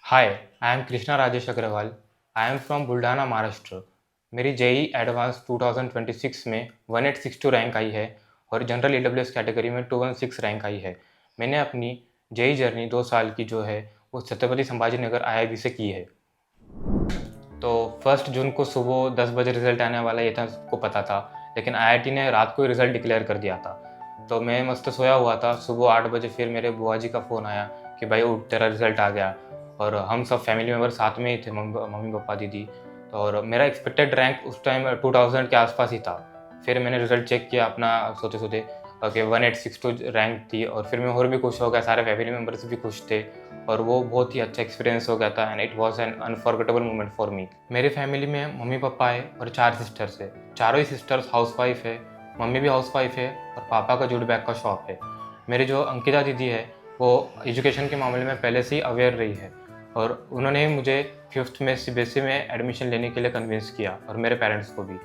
Hi, I am Krishna Rajesh Agarwal. I am from Buldhana, Maharashtra. मेरी JEE advance 2026 में 1862 rank आई है और जनरल ईडब्ल्यूएस कैटेगरी में 216 रैंक आई है। मैंने अपनी जेई जर्नी 2 साल की जो है वो छत्रपति संभाजी नगर आईआईबी से की है। तो 1 जून को सुबह 10 बजे रिजल्ट आने वाला ये था, सबको पता था, लेकिन आईआईटी ने रात को ही रिजल्ट डिक्लेयर कर दिया था। तो मैं मस्त सोया हुआ था। सुबह 8 बजे फिर मेरे बुआ जी का फ़ोन आया कि भाई उठ, तेरा रिजल्ट आ गया। और हम सब फैमिली मेम्बर साथ में ही थे, मम्मी पापा दीदी। तो और मेरा एक्सपेक्टेड रैंक उस टाइम 2000 के आसपास ही था। फिर मैंने रिजल्ट चेक किया अपना सोते सोते कि 1862 रैंक थी, और फिर मैं और भी खुश हो गया, सारे फैमिली मेम्बर्स भी खुश थे। और वो बहुत ही अच्छा एक्सपीरियंस हो गया था and it was an unforgettable moment for me. मेरी फैमिली में मम्मी पापा है और 4 सिस्टर्स है। चारों ही सिस्टर्स हाउसवाइफ है। मम्मी भी हाउसवाइफ है और पापा का जूट बैग का शॉप है। मेरी जो अंकिता दीदी है वो एजुकेशन के मामले में पहले से ही अवेयर रही है, और उन्होंने मुझे 5th में सीबीएसई में एडमिशन लेने के लिए कन्विंस किया, और मेरे पेरेंट्स को भी।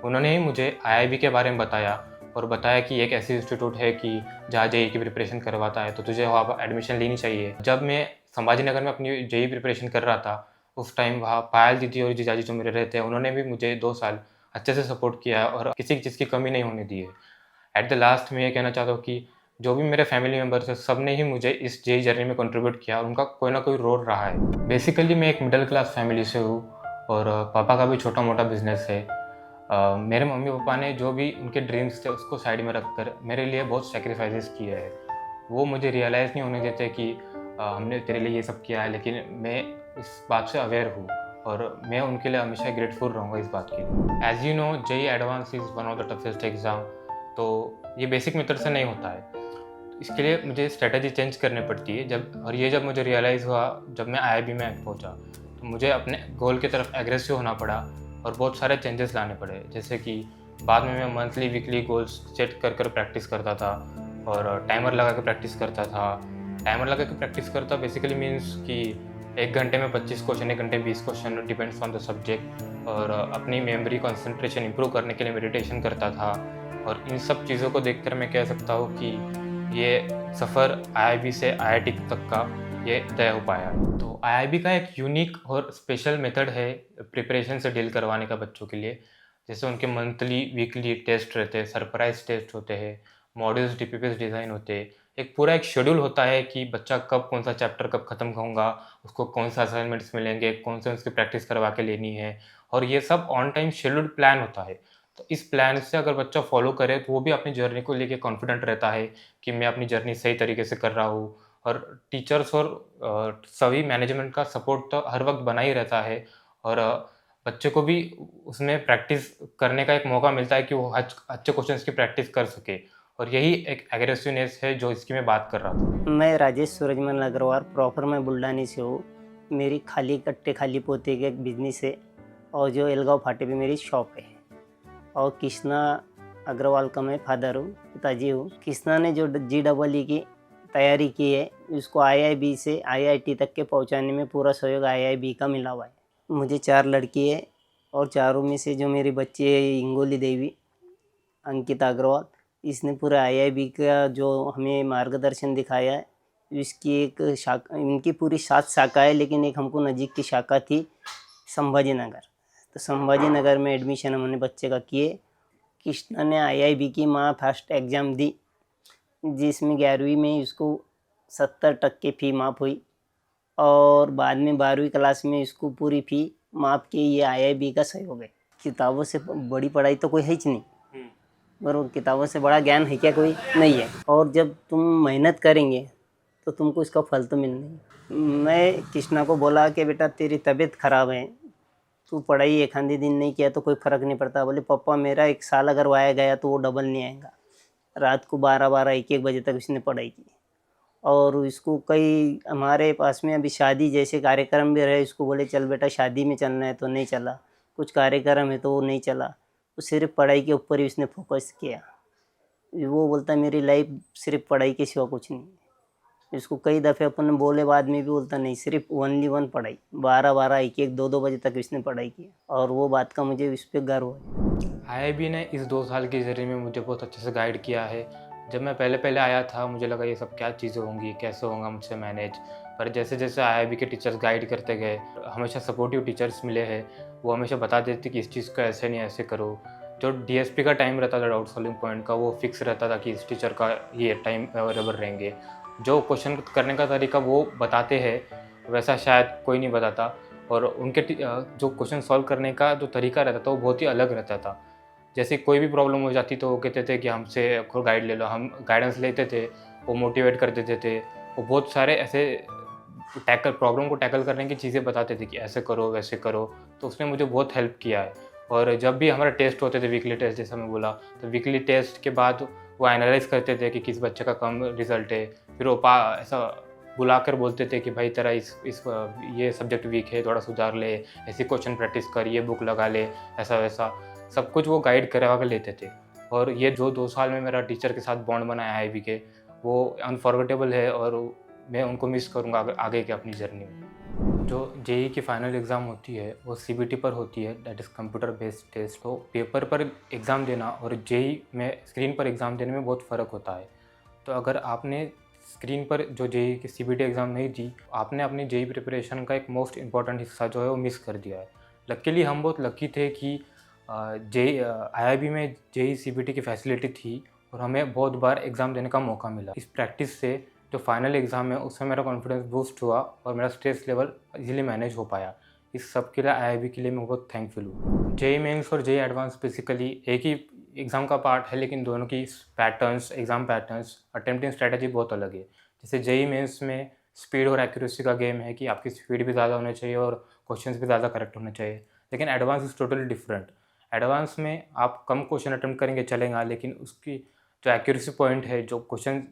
उन्होंने ही मुझे आईआईबी के बारे में बताया, और बताया कि एक ऐसी इंस्टीट्यूट है कि जहाँ जेई की प्रिपरेशन करवाता है, तो तुझे वहाँ पर एडमिशन लेनी चाहिए। जब मैं संभाजी नगर में अपनी जेई प्रिपरेशन कर रहा था, उस टाइम वहाँ पायल दीदी और जीजाजी जो मेरे रहते हैं, उन्होंने भी मुझे 2 साल अच्छे से सपोर्ट किया है और किसी चीज़ की कमी नहीं होने दी है। एट द लास्ट मैं ये कहना चाहता हूँ कि जो भी मेरे फैमिली मेम्बर्स हैं, सब ने ही मुझे इस जेई जर्नी में कंट्रीब्यूट किया, और उनका कोई ना कोई रोल रहा है। बेसिकली मैं एक मिडिल क्लास फैमिली से हूँ, और पापा का भी छोटा मोटा बिजनेस है। मेरे मम्मी पापा ने जो भी उनके ड्रीम्स थे उसको साइड में रखकर मेरे लिए बहुत सेक्रीफाइसेस किए हैं। वो मुझे रियलाइज़ नहीं होने देते कि हमने तेरे लिए ये सब किया है, लेकिन मैं इस बात से अवेयर हूँ, और मैं उनके लिए हमेशा ग्रेटफुल रहूँगा इस बात की। As you know, JEE advance is one of the toughest exam. तो ये बेसिक मेथड से नहीं होता है। इसके लिए मुझे स्ट्रेटजी चेंज करनी पड़ती है। जब मुझे रियलाइज़ हुआ, जब मैं आईआईबी में पहुंचा, तो मुझे अपने गोल की तरफ एग्रेसिव होना पड़ा और बहुत सारे चेंजेस लाने पड़े। जैसे कि बाद में मैं मंथली वीकली गोल्स सेट कर प्रैक्टिस करता था, और टाइमर लगा के प्रैक्टिस करता था। टाइमर लगा के प्रैक्टिस करता बेसिकली मीन्स कि 1 घंटे में 25 क्वेश्चन, 1 घंटे में 20 question, depends on the subject. और अपनी मेमोरी कंसंट्रेशन इंप्रूव करने के लिए मेडिटेशन करता था। और इन सब चीज़ों को देखकर मैं कह सकता हूँ कि ये सफ़र आईआईबी से आईआईटी तक का ये तय हो पाया। तो आईआईबी का एक यूनिक और स्पेशल मेथड है प्रिपरेशन से डील करवाने का बच्चों के लिए। जैसे उनके मंथली वीकली टेस्ट रहते हैं, सरप्राइज टेस्ट होते हैं, मॉड्यूल्स डीपीपीएस डिज़ाइन होते हैं। एक पूरा एक शेड्यूल होता है कि बच्चा कब कौन सा चैप्टर कब ख़त्म होगा, उसको कौन सा असाइनमेंट्स मिलेंगे, कौन से उसकी प्रैक्टिस करवा के लेनी है, और ये सब ऑन टाइम शेड्यूल्ड प्लान होता है। तो इस प्लान से अगर बच्चा फॉलो करे तो वो भी अपनी जर्नी को लेके कॉन्फिडेंट रहता है कि मैं अपनी जर्नी सही तरीके से कर रहा हूँ। और टीचर्स और सभी मैनेजमेंट का सपोर्ट तो हर वक्त बना ही रहता है, और बच्चे को भी उसमें प्रैक्टिस करने का एक मौका मिलता है कि वो अच्छे क्वेश्चंस की प्रैक्टिस कर सके। और यही एक एग्रेसिवनेस है जो इसकी मैं बात कर रहा था। मैं राजेश सूरजमल अग्रवाल, प्रॉपर मैं बुल्ढानी से हूँ। मेरी खाली कट्टे खाली पोते का एक बिजनेस है, और जो एलगांव फाटे पे मेरी शॉप है। और कृष्णा अग्रवाल का मैं फादर हूँ, पिताजी हूँ। कृष्णा ने जो GEE की तैयारी की है, उसको आईआईबी से आईआईटी तक के पहुँचाने में पूरा सहयोग आईआईबी का मिला हुआ है। मुझे 4 लड़की है, और चारों में से जो मेरी बच्ची है इंगोली देवी, अंकिता अग्रवाल, इसने पूरे आईआईबी का जो हमें मार्गदर्शन दिखाया है। इसकी एक शाखा, इनकी पूरी 7 शाखा है, लेकिन एक हमको नज़दीक की शाखा थी संभाजी नगर। तो संभाजी नगर में एडमिशन हमने बच्चे का किए। कृष्णा ने आईआईबी की फर्स्ट एग्ज़ाम दी, जिसमें 11वीं में इसको 70% फ़ी माफ़ हुई, और बाद में 12वीं क्लास में इसको पूरी फ़ी माफ़ की। ये आईआईबी का सहयोग है। किताबों से बड़ी पढ़ाई तो कोई है ही नहीं, पर किताबों से बड़ा ज्ञान है क्या? कोई नहीं है। और जब तुम मेहनत करेंगे तो तुमको इसका फल तो मिलना ही। मैं कृष्णा को बोला कि बेटा तेरी तबीयत ख़राब है, तू पढ़ाई एक आधे दिन नहीं किया तो कोई फ़र्क नहीं पड़ता। बोले पापा मेरा 1 साल अगर वाया गया तो वो डबल नहीं आएगा। रात को 12-12 1-1 बजे तक इसने पढ़ाई की। और इसको कई हमारे पास में अभी शादी जैसे कार्यक्रम भी रहे, इसको बोले चल बेटा शादी में चलना है तो नहीं चला, कुछ कार्यक्रम है तो वो नहीं चला। वो सिर्फ पढ़ाई के ऊपर ही उसने फोकस किया। वो बोलता मेरी लाइफ सिर्फ पढ़ाई के सिवा कुछ नहीं। इसको कई दफ़े अपन बोले बाद में भी बोलता नहीं, सिर्फ ओनली वन पढ़ाई। 12-12 1-1 2-2 बजे तक इसने पढ़ाई की, और वो बात का मुझे इस पर गर्व है। आईआईबी ने इस 2 साल की जर्नी में मुझे बहुत अच्छे से गाइड किया है। जब मैं पहले पहले आया था मुझे लगा ये सब क्या चीज़ें होंगी, कैसे होगा मुझसे मैनेज। पर जैसे जैसे आईआईबी के टीचर्स गाइड करते गए, हमेशा सपोर्टिव टीचर्स मिले हैं, वो हमेशा बता देते कि इस चीज़ को ऐसे नहीं ऐसे करो। जो डीएसपी का टाइम रहता था डाउट सॉल्विंग पॉइंट का, वो फिक्स रहता था कि इस टीचर का ये टाइम अवेलेबल रहेंगे। जो क्वेश्चन करने का तरीका वो बताते हैं, वैसा शायद कोई नहीं बताता। और उनके जो क्वेश्चन सॉल्व करने का जो तरीका रहता था वो बहुत ही अलग रहता था। जैसे कोई भी प्रॉब्लम हो जाती तो वो कहते थे कि हमसे खुद गाइड ले लो, हम गाइडेंस लेते थे, वो मोटिवेट कर देते थे। वो बहुत सारे ऐसे प्रॉब्लम को टैकल करने की चीज़ें बताते थे कि ऐसे करो वैसे करो। तो उसने मुझे बहुत हेल्प किया है। और जब भी हमारे टेस्ट होते थे, वीकली टेस्ट जैसा मैं बोला, तो वीकली टेस्ट के बाद वो एनालाइज़ करते थे कि किस बच्चे का कम रिज़ल्ट है। फिर वो ऐसा बुलाकर बोलते थे कि भाई तेरा ये सब्जेक्ट वीक है, थोड़ा सुधार ले, ऐसी क्वेश्चन प्रैक्टिस कर, ये बुक लगा ले, ऐसा वैसा सब कुछ वो गाइड करवा कर लेते थे। और ये जो 2 साल में मेरा टीचर के साथ बॉन्ड बना है आईआईबी के, वो अनफॉरगेटेबल है और मैं उनको मिस करूँगा आगे की अपनी जर्नी में। जो जेईई की फाइनल एग्ज़ाम होती है वो सीबीटी पर होती है, that is computer based test. तो पेपर पर एग्ज़ाम देना और जेईई में स्क्रीन पर एग्ज़ाम देने में बहुत फ़र्क होता है। तो अगर आपने स्क्रीन पर जो जेईई की सीबीटी एग्ज़ाम नहीं दी, आपने अपनी जेईई प्रिपरेशन का एक मोस्ट इम्पॉर्टेंट हिस्सा जो है वो मिस कर दिया है। लकीली हम बहुत लकी थे कि आईआईबी में जेईई सीबीटी की फैसिलिटी थी और हमें बहुत बार एग्ज़ाम देने का मौका मिला। इस प्रैक्टिस से जो फाइनल एग्ज़ाम है उसमें मेरा कॉन्फिडेंस बूस्ट हुआ और मेरा स्ट्रेस लेवल इजीली मैनेज हो पाया। इस सब के लिए आईआईबी के लिए मैं बहुत थैंकफुल हूँ। जेईई मेंस और जेईई एडवांस बेसिकली एक ही एग्ज़ाम का पार्ट है, लेकिन दोनों की एग्ज़ाम पैटर्न्स, अटेम्प्टिंग स्ट्रैटेजी बहुत अलग है। जैसे जेईई मेंस में स्पीड और एक्यूरेसी का गेम है कि आपकी स्पीड भी ज़्यादा होनी चाहिए और क्वेश्चंस भी ज़्यादा करेक्ट होने चाहिए। लेकिन advance is totally different. Advance में आप कम क्वेश्चन अटेम्प्ट करेंगे चलेगा, लेकिन उसकी जो एक्यूरेसी पॉइंट है, जो क्वेश्चन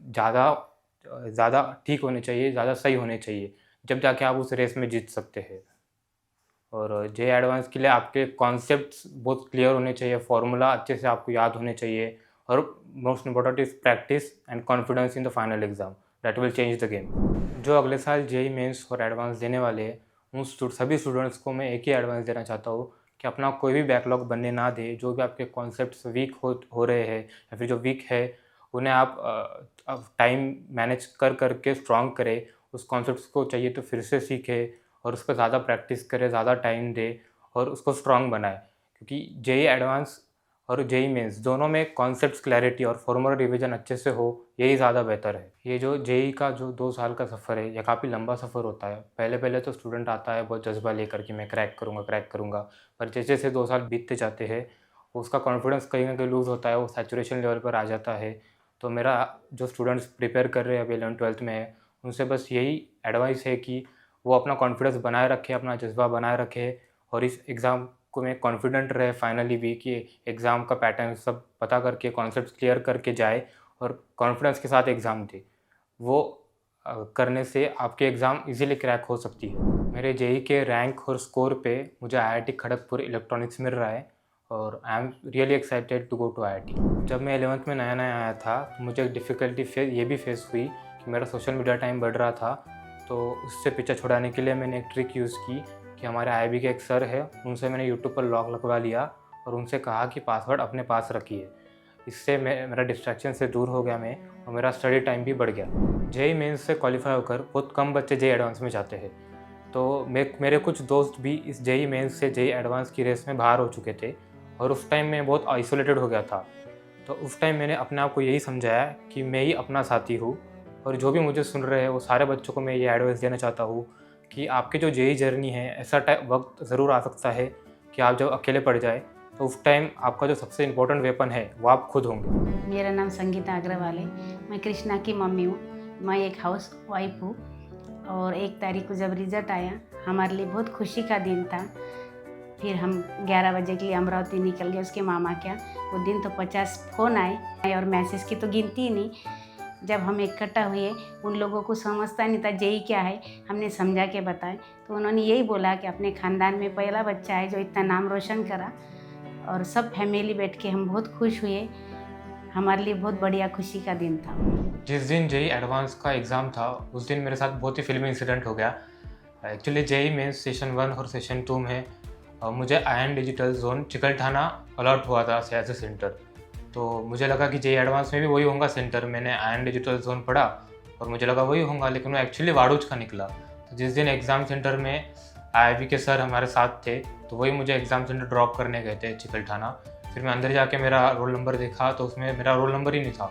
ज़्यादा ठीक होने चाहिए, ज़्यादा सही होने चाहिए, जब जाके आप उस रेस में जीत सकते हैं। और जेईई एडवांस के लिए आपके कॉन्सेप्ट्स बहुत क्लियर होने चाहिए, फार्मूला अच्छे से आपको याद होने चाहिए और most important is practice and confidence in the final exam, that will change the game. जो अगले साल जेईई मेंस और एडवांस देने वाले हैं, उन सभी स्टूडेंट्स को मैं एक ही एडवांस देना चाहता हूँ कि अपना कोई भी बैकलॉग बनने ना दे। जो भी आपके कॉन्सेप्ट्स वीक हो रहे हैं या फिर जो वीक है, उन्हें आप टाइम मैनेज करके स्ट्रॉन्ग करें। उस कॉन्सेप्ट्स को चाहिए तो फिर से सीखें और उस पर ज़्यादा प्रैक्टिस करें, ज़्यादा टाइम दें और उसको स्ट्रॉन्ग बनाएं। क्योंकि जेईई एडवांस और जेईई मेंस दोनों में कॉन्सेप्ट्स क्लैरिटी और फॉर्मल रिवीजन अच्छे से हो, यही ज़्यादा बेहतर है। ये जो जेईई का जो 2 साल का सफ़र है, ये काफ़ी लंबा सफ़र होता है। पहले तो स्टूडेंट आता है बहुत जज्बा लेकर कि मैं क्रैक करूँगा। पर जैसे-जैसे 2 साल बीतते जाते हैं, उसका कॉन्फिडेंस कहीं न कहीं लूज़ होता है, वो सैचुरेशन लेवल पर आ जाता है। तो मेरा जो स्टूडेंट्स प्रिपेयर कर रहे हैं अभी 11th-12th में है, उनसे बस यही एडवाइस है कि वो अपना कॉन्फिडेंस बनाए रखें, अपना जज़्बा बनाए रखें और इस एग्ज़ाम को में कॉन्फिडेंट रहे फाइनली भी कि एग्ज़ाम का पैटर्न सब पता करके कॉन्सेप्ट्स क्लियर करके जाए और कॉन्फिडेंस के साथ एग्ज़ाम दे। वो करने से आपके एग्ज़ाम इजीली क्रैक हो सकती है। मेरे जेईई के रैंक और स्कोर पे मुझे आईआईटी खड़गपुर इलेक्ट्रॉनिक्स मिल रहा है और I am really excited to go to IIT. जब मैं 11th में नया आया था तो मुझे एक डिफ़िकल्टी ये भी फेस हुई कि मेरा सोशल मीडिया टाइम बढ़ रहा था। तो उससे पीछा छुड़ाने के लिए मैंने एक ट्रिक यूज़ की कि हमारे आईआईबी के एक सर है, उनसे मैंने यूट्यूब पर लॉक लगवा लिया और उनसे कहा कि पासवर्ड अपने पास रखिए। इससे मेरा डिस्ट्रैक्शन से दूर हो गया मैं और मेरा स्टडी टाइम भी बढ़ गया। जेईई मेंस से क्वालिफाई होकर बहुत कम बच्चे जेईई एडवांस में जाते हैं। तो मेरे कुछ दोस्त भी इस जेईई मेंस से जेईई एडवांस की रेस में बाहर हो चुके थे और उस टाइम मैं बहुत आइसोलेटेड हो गया था। तो उस टाइम मैंने अपने आप को यही समझाया कि मैं ही अपना साथी हूँ और जो भी मुझे सुन रहे हैं वो सारे बच्चों को मैं ये एडवाइस देना चाहता हूँ कि आपकी जो जेईई जर्नी है, ऐसा वक्त ज़रूर आ सकता है कि आप जब अकेले पड़ जाए तो उस टाइम आपका जो सबसे इम्पोर्टेंट वेपन है वो आप खुद होंगे। मेरा नाम संगीता अग्रवाल है। मैं कृष्णा की मम्मी हूँ। मैं एक हाउस वाइफ हूँ और 1 तारीख को जब रिज़ल्ट आया, हमारे लिए बहुत खुशी का दिन था। फिर हम 11 बजे के लिए अमरावती निकल गए उसके मामा क्या। वो दिन तो 50 फ़ोन आए और मैसेज की तो गिनती ही नहीं। जब हम इकट्ठा हुए, उन लोगों को समझता नहीं था जेईई क्या है, हमने समझा के बताए तो उन्होंने यही बोला कि अपने ख़ानदान में पहला बच्चा है जो इतना नाम रोशन करा। और सब फैमिली बैठ के हम बहुत खुश हुए। हमारे लिए बहुत बढ़िया खुशी का दिन था। जिस दिन जेईई एडवांस का एग्ज़ाम था उस दिन मेरे साथ बहुत ही फिल्मी इंसिडेंट हो गया। एक्चुअली जेईई मेंस सेशन 1 और सेशन 2 में मुझे आयन डिजिटल जोन चिकलठाना अलॉट हुआ था एज ए सेंटर। तो मुझे लगा कि जेईई एडवांस में भी वही होगा सेंटर। मैंने आयन डिजिटल जोन पढ़ा और मुझे लगा वही होगा, लेकिन वो एक्चुअली वाडूज का निकला। तो जिस दिन एग्ज़ाम सेंटर में IIB के सर हमारे साथ थे, तो वही मुझे एग्ज़ाम सेंटर ड्रॉप करने गए थे चिकलठाना। फिर मैं अंदर जाके मेरा रोल नंबर देखा तो उसमें मेरा रोल नंबर ही नहीं था।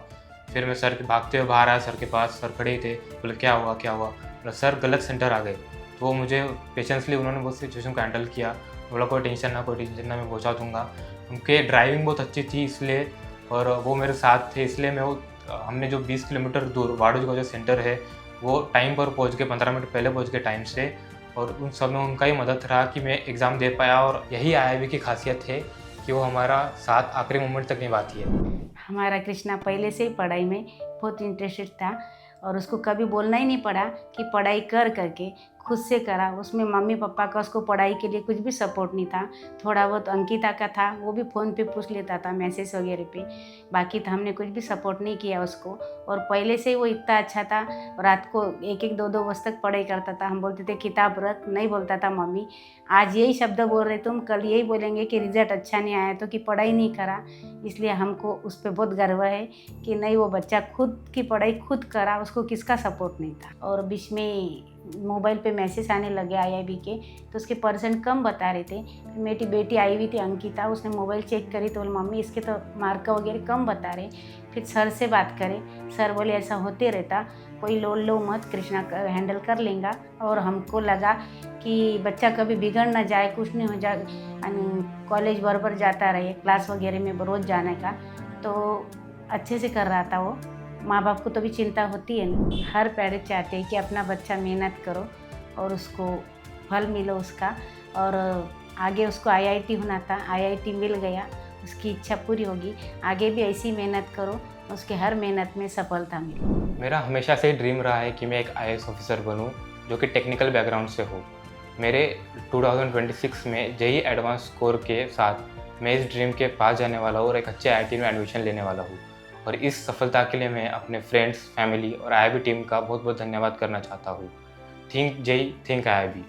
फिर मैं सर के भागते हुए बाहर आया, सर के पास, सर खड़े ही थे। बोले क्या हुआ क्या हुआ? बोला सर गलत सेंटर आ गए। तो वो मुझे पेशेंसली उन्होंने बहुत सिचुएशन को हैंडल किया। बोला कोई टेंशन ना मैं पहुँचा दूँगा। उनके ड्राइविंग बहुत अच्छी थी इसलिए, और वो मेरे साथ थे इसलिए मैं वो हमने जो 20 किलोमीटर दूर वाडूज का जो सेंटर है वो टाइम पर पहुँच गए, 15 मिनट पहले पहुँच गए टाइम से। और उन सब में उनका ही मदद रहा कि मैं एग्ज़ाम दे पाया। और यही IIB की खासियत है कि वो हमारा साथ आखिरी मोमेंट तक निभाती है। हमारा कृष्णा पहले से ही पढ़ाई में बहुत इंटरेस्टेड था और उसको कभी बोलना ही नहीं पड़ा कि पढ़ाई कर करके खुद से करा। उसमें मम्मी पापा का उसको पढ़ाई के लिए कुछ भी सपोर्ट नहीं था। थोड़ा बहुत अंकिता का था, वो भी फ़ोन पे पूछ लेता था मैसेज वगैरह पे, बाकी तो हमने कुछ भी सपोर्ट नहीं किया उसको। और पहले से ही वो इतना अच्छा था, रात को 1-1, 2-2 बजे तक पढ़ाई करता था। हम बोलते थे किताब रख, नहीं बोलता था मम्मी आज यही शब्द बोल रहे तुम, कल यही बोलेंगे कि रिजल्ट अच्छा नहीं आया तो कि पढ़ाई नहीं करा। इसलिए हमको उस पर बहुत गर्व है कि नहीं, वो बच्चा खुद की पढ़ाई खुद करा, उसको किसका सपोर्ट नहीं था। और बीच में मोबाइल पे मैसेज आने लगे IIB के, तो उसके परसेंट कम बता रहे थे। फिर मेरी बेटी आई हुई थी अंकिता, उसने मोबाइल चेक करी तो बोली मम्मी इसके तो मार्क वगैरह कम बता रहे। फिर सर से बात करें, सर बोले ऐसा होते रहता, कोई लोड लो मत, कृष्णा हैंडल कर लेगा। और हमको लगा कि बच्चा कभी बिगड़ ना जाए, कुछ नहीं हो जाए, कॉलेज बराबर जाता रहे, क्लास वगैरह में रोज़ जाने का, तो अच्छे से कर रहा था वो। माँ बाप को तो भी चिंता होती है ना, हर पेरेंट्स चाहते हैं कि अपना बच्चा मेहनत करो और उसको फल मिलो उसका। और आगे उसको IIT होना था, IIT मिल गया, उसकी इच्छा पूरी होगी। आगे भी ऐसी मेहनत करो, उसके हर मेहनत में सफलता मिले। मेरा हमेशा से ड्रीम रहा है कि मैं एक IAS ऑफिसर बनूं जो कि टेक्निकल बैकग्राउंड से हो। मेरे 2026 में JEE एडवांस स्कोर के साथ मैं इस ड्रीम के पास जाने वाला हूँ और एक अच्छे IIT में एडमिशन लेने वाला हूँ। और इस सफलता के लिए मैं अपने फ्रेंड्स, फैमिली और IIB टीम का बहुत बहुत धन्यवाद करना चाहता हूँ। Think JEE, think IIB।